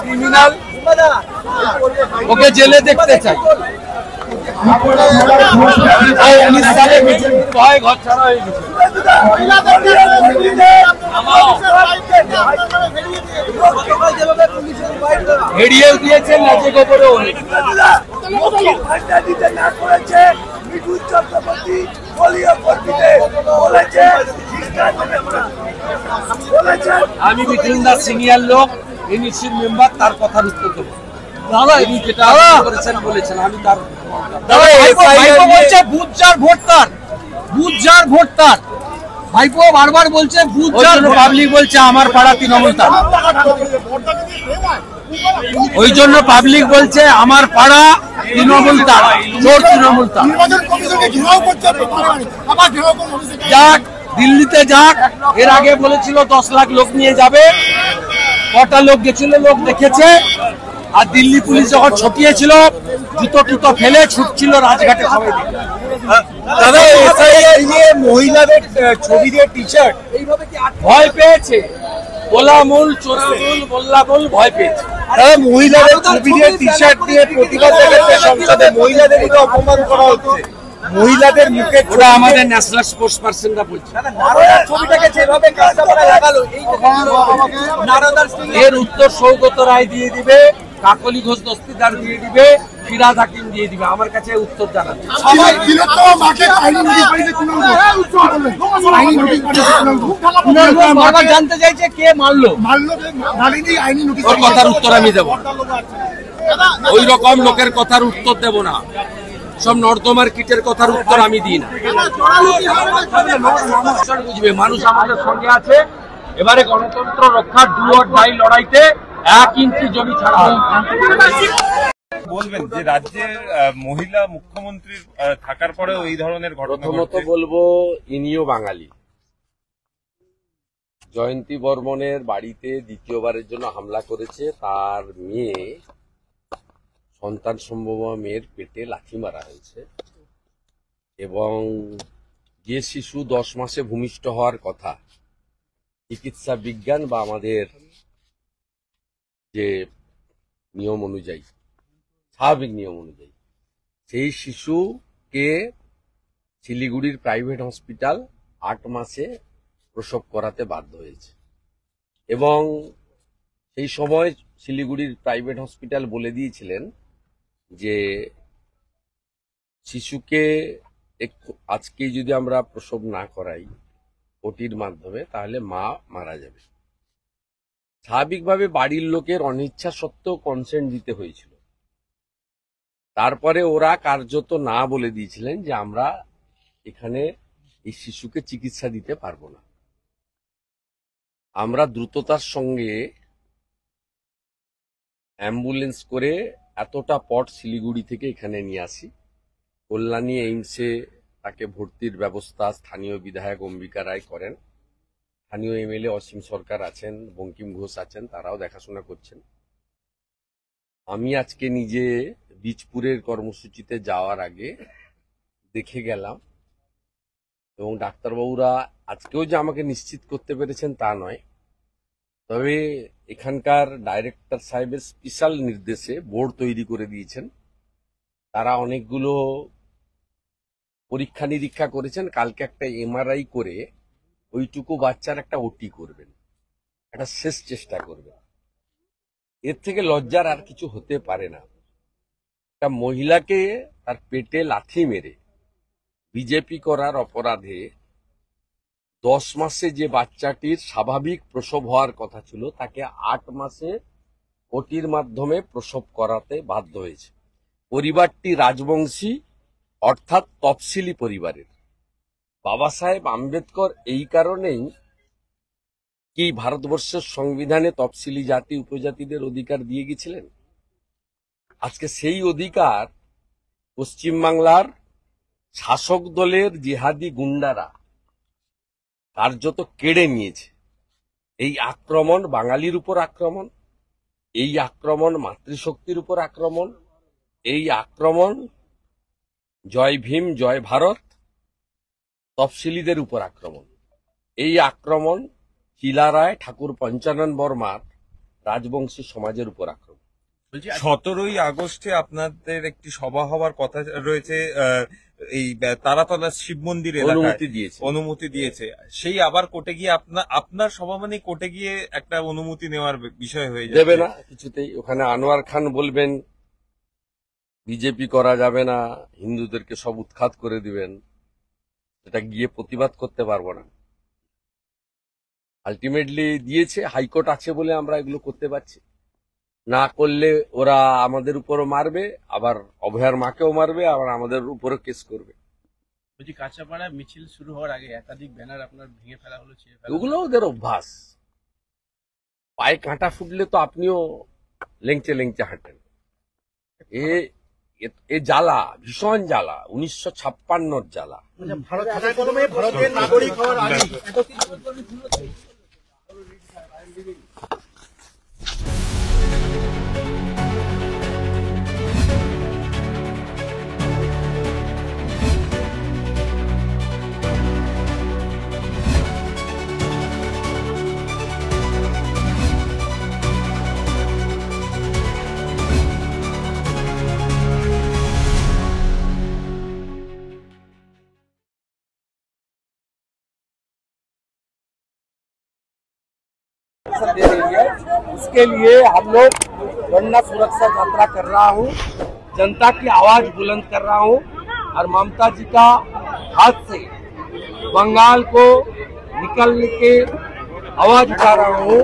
Criminal, ওকে জেলে দেখতে চাই। 19 সালে ভয় ঘর ছাড়া হয়ে গেছে। এড়িয়েও দিয়েছেন, নাচে গোবরেও আমি মিঠুন দাস সিনিয়র লোক, এনইসির মেম্বার, তার কথার উত্তর দেবো। দাদা তিনি যেটা করেছেন বলেছেন, আমি তার বলছে বুথ যার ভোট তার, বুথ যার ভোট তার। ভাইপো বারবার বলছে বুথ যার, পাবলিক বলছে আমার পাড়া তৃণমূল তার। ওই জন্য পাবলিক বলছে আমার পাড়া তৃণমূল তার, চোর তৃণমূল তার। যাক দিল্লিতে যাক, এর আগে বলেছিল 10 লাখ লোক নিয়ে যাবে, কটা লোক গেছিল, লোক দেখেছে। আর দিল্লি পুলিশ যখন ছটিয়েছিল, জুতো টুতো ফেলে ছুটছিল রাজঘাটে সবাই। দাদা এসআইআর নিয়ে মহিলাদের ছবি দিয়ে টি শার্ট, এইভাবে কি ভয় পেয়েছে? গোলামুল, চোরামুল, মোল্লামুল ভয় পেয়েছে। দাদা মহিলাদের ছবি দিয়ে টি শার্ট দিয়ে প্রতিবাদ দেখাচ্ছে সংসদে, মহিলাদেরই তো অপমান করা হচ্ছে। মহিলাদের মুখে ওরা আমাদের ন্যাশনাল স্পোর্টস পার্সনরা বলছে। ছবিটাকে যেভাবে কাস্টমাররা লাগালো, এর উত্তর সৌগত রায় দিয়ে দিবে, কাকলি ঘোষ দস্তিদার দিয়ে দিবে, ফিরাদ হাকিম দিয়ে দিবে। আমার কাছে উত্তর জানাচ্ছে। জানতে চাইছে কে মারলো, ওর কথার উত্তর আমি দেবো। ওই রকম লোকের কথার উত্তর দেব না, সব নর্দমার কিটের কথার উত্তর আমি দিই না। বুঝবে মানুষ আমাদের সঙ্গে আছে। এবারে গণতন্ত্র রক্ষার ডু অর ডাই লড়াইতে 1 ইঞ্চি জমি ছাড়া বলবেন যে রাজ্যের মহিলা মুখ্যমন্ত্রীর থাকার পরেও এই ধরনের ঘটনা। প্রথমত বলবো, ইনিও বাঙালি। জয়ন্তী বর্মনের বাড়িতে দ্বিতীয়বারের জন্য হামলা করেছে, তার মেয়ে, সন্তান সম্ভব মেয়ের পেটে লাথি মারা হয়েছে, এবং যে শিশু 10 মাসে ভূমিষ্ঠ হওয়ার কথা, চিকিৎসা বিজ্ঞান বা আমাদের যে নিয়ম অনুযায়ী, স্বাভাবিক নিয়ম অনুযায়ী, সেই শিশুকে শিলিগুড়ির প্রাইভেট হসপিটাল 8 মাসে প্রসব করাতে বাধ্য হয়েছে। এবং সেই সময় শিলিগুড়ির প্রাইভেট হসপিটাল বলে দিয়েছিলেন যে শিশুকে আজকেই যদি আমরা প্রসব না করাই ওটির মাধ্যমে, তাহলে মা মারা যাবে। স্বাভাবিকভাবে বাড়ির লোকের অনিচ্ছা সত্ত্বেও কনসেন্ট দিতে হয়েছিল। তারপরে ওরা কার্যত না বলে দিয়েছিলেন যে আমরা এখানে এই শিশুকে চিকিৎসা দিতে পারবো না। আমরা দ্রুততার সঙ্গে অ্যাম্বুলেন্স করে এতটা পথ শিলিগুড়ি থেকে এখানে নিয়ে আসি। কল্যাণী এইমসে তাকে ভর্তির ব্যবস্থা স্থানীয় বিধায়ক অম্বিকা রায় করেন, স্থানীয় এমএলএ অসীম সরকার আছেন, বঙ্কিম ঘোষ আছেন, তারাও দেখাশোনা করছেন। আমি আজকে নিজে বীজপুরের কর্মসূচিতে যাওয়ার আগে দেখে গেলাম, এবং ডাক্তারবাবুরা আজকেও যে আমাকে নিশ্চিত করতে পেরেছেন তা নয়, তবে এখানকার ডাইরেক্টর সাহেবের স্পেশাল নির্দেশে বোর্ড তৈরি করে দিয়েছেন। তারা অনেকগুলো পরীক্ষা নিরীক্ষা করেছেন, কালকে একটা এমআরআই করে ওইটুকু বাচ্চার একটা ওটি করবেন, একটা শেষ চেষ্টা করবেন। এর থেকে লজ্জার আর কিছু হতে পারে না। একটা মহিলাকে তার পেটে লাথি মেরে বিজেপি করার অপরাধে 10 মাসে যে বাচ্চাটির স্বাভাবিক প্রসব হওয়ার কথা ছিল, তাকে 8 মাসে ওটির মাধ্যমে প্রসব করাতে বাধ্য হয়েছে। পরিবারটি রাজবংশী, অর্থাৎ তফসিলি পরিবারের। বাবা সাহেব আম্বেদকর এই কারণেই কি ভারতবর্ষের সংবিধানে তফসিলি জাতি উপজাতিদের অধিকার দিয়ে গেছিলেন। আজকে সেই অধিকার পশ্চিমবাংলার শাসক দলের জিহাদি গুন্ডারা কার্যত কেড়ে নিয়েছে। এই আক্রমণ বাঙালির উপর আক্রমণ, এই আক্রমণ মাতৃশক্তির উপর আক্রমণ, এই আক্রমণ জয় ভীম জয় ভারত তফসিলিদের উপর আক্রমণ। এই আক্রমণ চিলারায় ঠাকুর পঞ্চানন বর্মার রাজবংশী সমাজের উপর আক্রমণ। 17ই আগস্টে আপনাদের একটি সভা হওয়ার কথা রয়েছে এই তারাতলা শিব মন্দির এলাকায়, অনুমতি দিয়েছে। সেই আবার কোর্টে গিয়ে আপনার সভা মানে কোর্টে গিয়ে একটা অনুমতি নেওয়ার বিষয় হয়ে যাবে। দেবে না কিছুতেই। ওখানে আনোয়ার খান বলবেন বিজেপি করা যাবে না, হিন্দুদেরকে সব উৎখাত করে দিবেন, সেটা গিয়ে প্রতিবাদ করতে পারবো না। আলটিমেটলি দিয়েছে, হাইকোর্ট আছে বলে আমরা এগুলো করতে পারছি। না করলে ওরা আমাদের উপরও মারবে, আবার অভয়ার মাকেও মারবে, আবার আমাদের উপরও কেস করবে। বলছি কাঁচাপাড়ায় মিছিল শুরু হওয়ার আগে একাধিক ব্যানার আপনার ভেঙে ফেলা হলো, ছিঁড়ে ফেলা ওগুলো ওদের অভ্যাস। পায়ে কাঁটা ফুটলে তো আপনিও লেংচে লেংচে হাঁটেন। এ জ্বালা, ভীষণ জ্বালা, 1956 জ্বালা। ভারতের নাগরিক হওয়ার আগে दे रही है, इसके लिए हम लोग गन्ना सुरक्षा यात्रा कर रहा हूँ, जनता की आवाज बुलंद कर रहा हूँ और ममता जी का हाथ से बंगाल को निकलने के आवाज उठा रहा हूँ।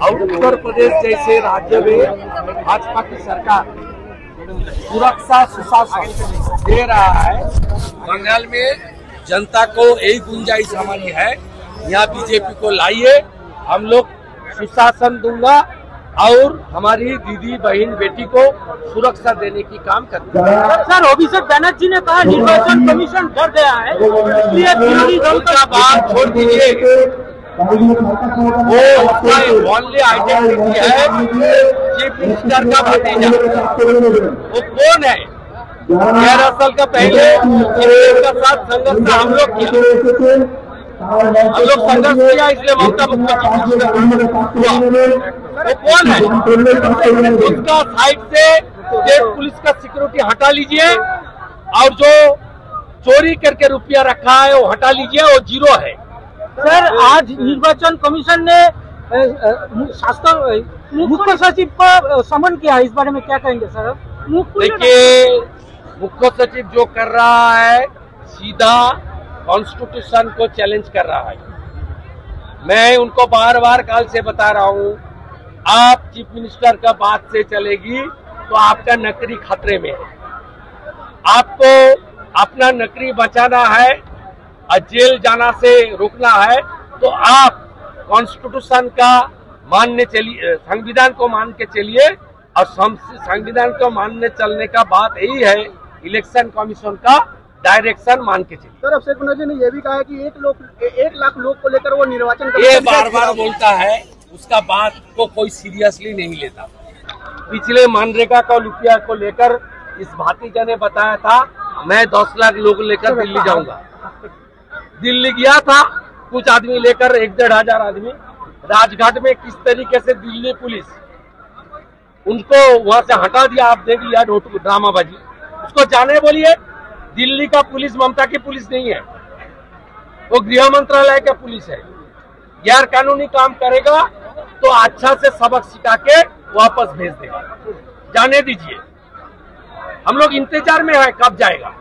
और उत्तर प्रदेश जैसे राज्य में भाजपा की सरकार सुरक्षा सुशासन दे रहा है, बंगाल में जनता को यही गुंजाइश हमारी है, यहाँ बीजेपी को लाइए, हम लोग सुशासन दूंगा और हमारी दीदी बहन बेटी को सुरक्षा देने की काम करते हैं। सर, अभिषेक बनर्जी ने कहा निर्वाचन कमीशन डर गया है, इसलिए विरोधी दल का बात छोड़ दीजिए। वो ओनली आइडेंटिटी है चीफ मिनिस्टर का भतीजा। वो कौन है? 11 साल का पहले का साथ संघर्ष हम लोग किया, हम लोग संघर्ष किया, इसलिए ममता मुख्यमंत्री वो कौन है? उसका साइड से स्टेट पुलिस का सिक्योरिटी हटा लीजिए और जो चोरी करके रुपया रखा है वो हटा लीजिए, वो जीरो है। सर, आज निर्वाचन कमीशन ने शासन मुख्य सचिव को समन किया, इस बारे में क्या कहेंगे सर? देखिए, मुख्य सचिव जो कर रहा है सीधा कॉन्स्टिट्यूशन को चैलेंज कर रहा है। मैं उनको बार बार काल से बता रहा हूं, आप चीफ मिनिस्टर का बात से चलेगी तो आपका नौकरी खतरे में है। आपको अपना नौकरी बचाना है और जेल जाना से रोकना है तो आप कॉन्स्टिट्यूशन का मानने चलिए, संविधान को मान के चलिए। और संविधान को मानने चलने का बात यही है, इलेक्शन कमीशन का डायरेक्शन मान के चलिए। सर, अभिषेक बनर्जी ने यह भी कहा है कि 1 लाख लोग को लेकर वो निर्वाचन ये बार बार बोलता है, उसका बात को कोई सीरियसली नहीं लेता। पिछले मनरेगा का रुपया को लेकर इस भातीजा ने बताया था मैं 10 लाख लोग लेकर दिल्ली जाऊंगा। दिल्ली गया था कुछ आदमी लेकर, 1-1.5 हजार आदमी। राजघाट में किस तरीके से दिल्ली पुलिस उनको वहां से हटा दिया, आप देख लिया ड्रामाबाजी। उसको जाने बोलिए, दिल्ली का पुलिस ममता की पुलिस नहीं है, वो गृह मंत्रालय का पुलिस है। गैर कानूनी काम करेगा तो अच्छा से सबक सिखा के वापस भेज देगा, जाने दीजिए। हम लोग इंतजार में है कब जाएगा,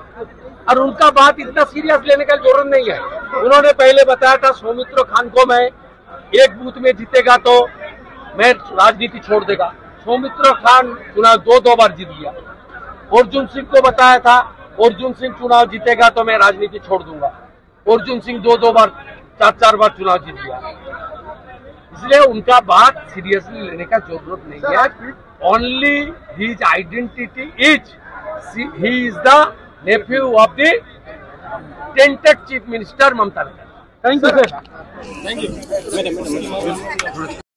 और उनका बात इतना सीरियस लेने का जरूरत नहीं है। उन्होंने पहले बताया था सौमित्र खान को मैं एक बूथ में जीतेगा तो मैं राजनीति छोड़ देगा। सौमित्र खान चुनाव 2 बार जीत गया। अर्जुन सिंह को बताया था अर्जुन सिंह चुनाव जीतेगा तो मैं राजनीति छोड़ दूंगा। अर्जुन सिंह 2 बार 4 बार चुनाव जीत गया। इसलिए उनका बात सीरियसली लेने का जरूरत नहीं है। Only his identity is he is the nephew of the tainted chief minister Mamata Banerjee. Thank you sir.